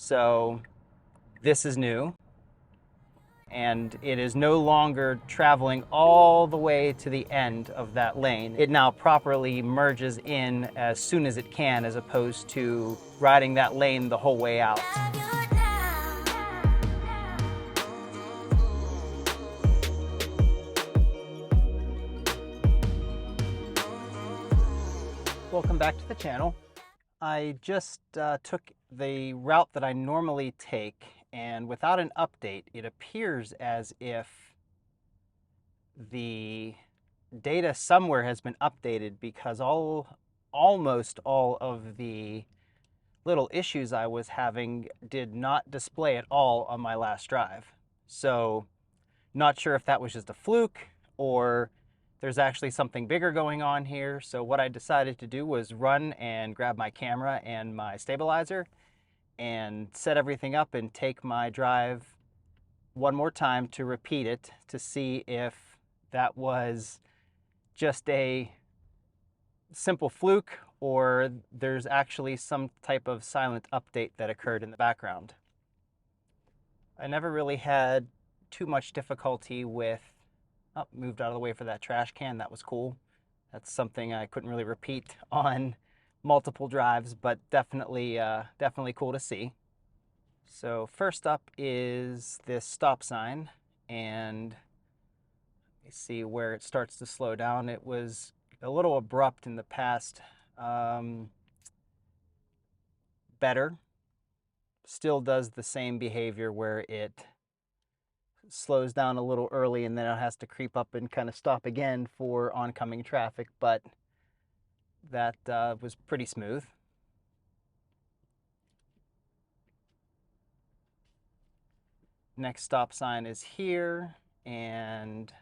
So this is new, and it is no longer traveling all the way to the end of that lane. It now properly merges in as soon as it can, as opposed to riding that lane the whole way out. Welcome back to the channel. I just took the route that I normally take, and without an update, it appears as if the data somewhere has been updated, because almost all of the little issues I was having did not display at all on my last drive. So not sure if that was just a fluke or there's actually something bigger going on here. So what I decided to do was run and grab my camera and my stabilizer and set everything up and take my drive one more time to repeat it, to see if that was just a simple fluke or there's actually some type of silent update that occurred in the background. I never really had too much difficulty with, oh, moved out of the way for that trash can. That was cool. That's something I couldn't really repeat on multiple drives, but definitely cool to see. So first up is this stop sign, and you see where it starts to slow down. It was a little abrupt in the past. Better. Still does the same behavior where it slows down a little early and then it has to creep up and kind of stop again for oncoming traffic, but that was pretty smooth. Next stop sign is here, and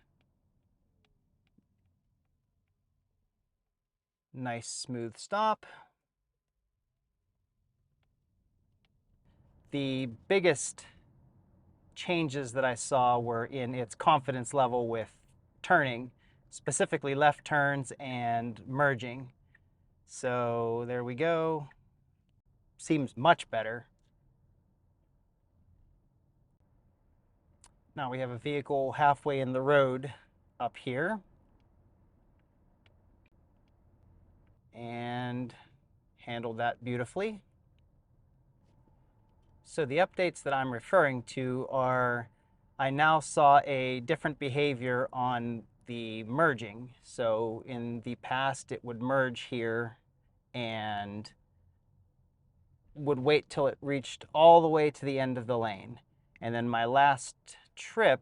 nice smooth stop. The biggest changes that I saw were in its confidence level with turning, specifically left turns and merging. So there we go. Seems much better. Now we have a vehicle halfway in the road up here, and handled that beautifully. So the updates that I'm referring to are, I now saw a different behavior on the merging. So in the past, it would merge here and would wait till it reached all the way to the end of the lane. And then my last trip,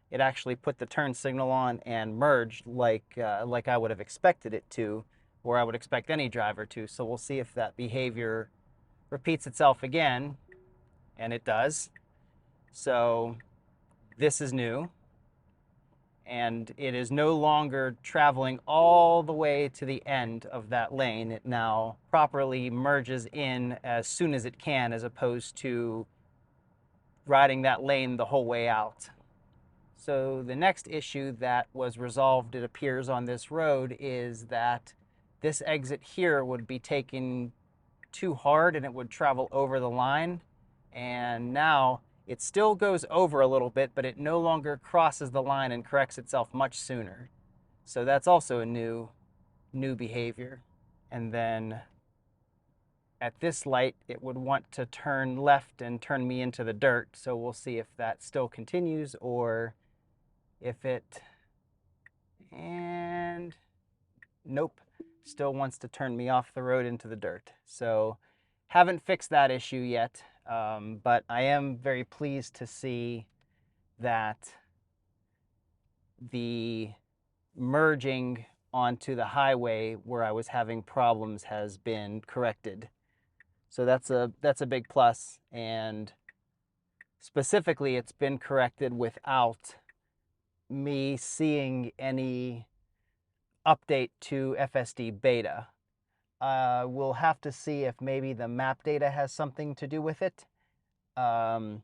it actually put the turn signal on and merged like I would have expected it to, or I would expect any driver to. So we'll see if that behavior repeats itself again, and it does. So this is new, and it is no longer traveling all the way to the end of that lane. It now properly merges in as soon as it can, as opposed to riding that lane the whole way out. So the next issue that was resolved, it appears, on this road is that this exit here would be taken too hard and it would travel over the line. And now it still goes over a little bit, but it no longer crosses the line and corrects itself much sooner. So that's also a new behavior. And then at this light, it would want to turn left and turn me into the dirt. So we'll see if that still continues, or if it, and nope, still wants to turn me off the road into the dirt. So haven't fixed that issue yet, but I am very pleased to see that the merging onto the highway where I was having problems has been corrected. So that's a big plus, and specifically it's been corrected without me seeing any update to FSD beta. We'll have to see if maybe the map data has something to do with it. Trying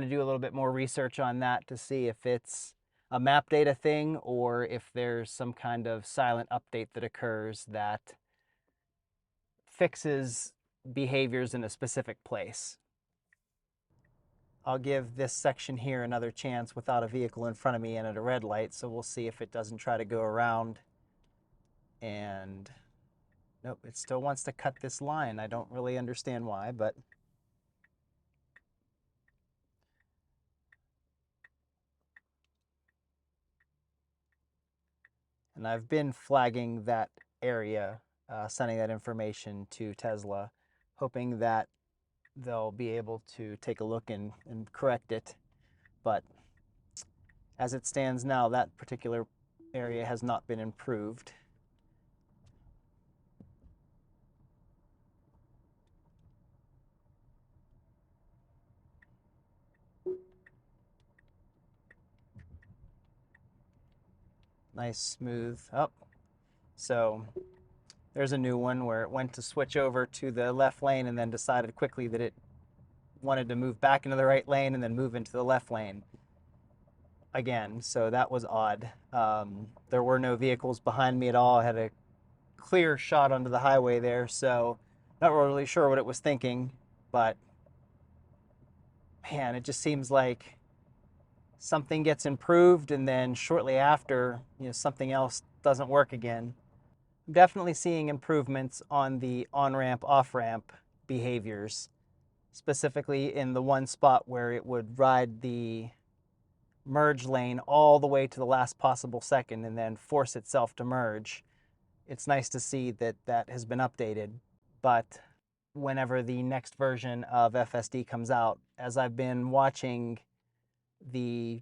to do a little bit more research on that to see if it's a map data thing or if there's some kind of silent update that occurs that fixes behaviors in a specific place. I'll give this section here another chance without a vehicle in front of me and at a red light, so we'll see if it doesn't try to go around. And nope, it still wants to cut this line. I don't really understand why, but and I've been flagging that area, sending that information to Tesla, hoping that they'll be able to take a look and correct it. But as it stands now, that particular area has not been improved. Nice smooth up. So there's a new one where it went to switch over to the left lane and then decided quickly that it wanted to move back into the right lane and then move into the left lane again. So that was odd. There were no vehicles behind me at all. I had a clear shot onto the highway there, so not really sure what it was thinking, but man, it just seems like something gets improved and then shortly after, something else doesn't work again. I'm definitely seeing improvements on the on-ramp, off-ramp behaviors, specifically in the one spot where it would ride the merge lane all the way to the last possible second and then force itself to merge. It's nice to see that that has been updated, but whenever the next version of FSD comes out, as I've been watching the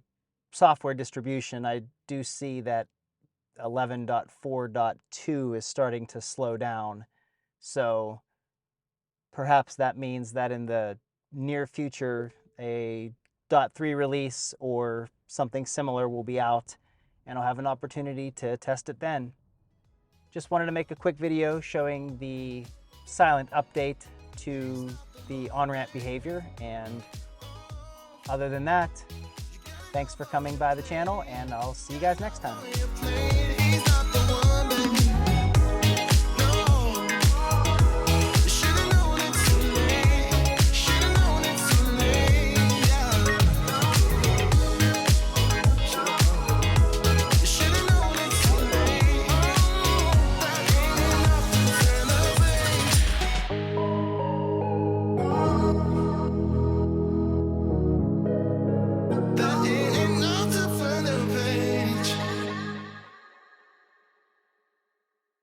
software distribution, I do see that 11.4.2 is starting to slow down. So perhaps that means that in the near future, a .3 release or something similar will be out, and I'll have an opportunity to test it then. Just wanted to make a quick video showing the silent update to the on-ramp behavior, and other than that, thanks for coming by the channel, and I'll see you guys next time.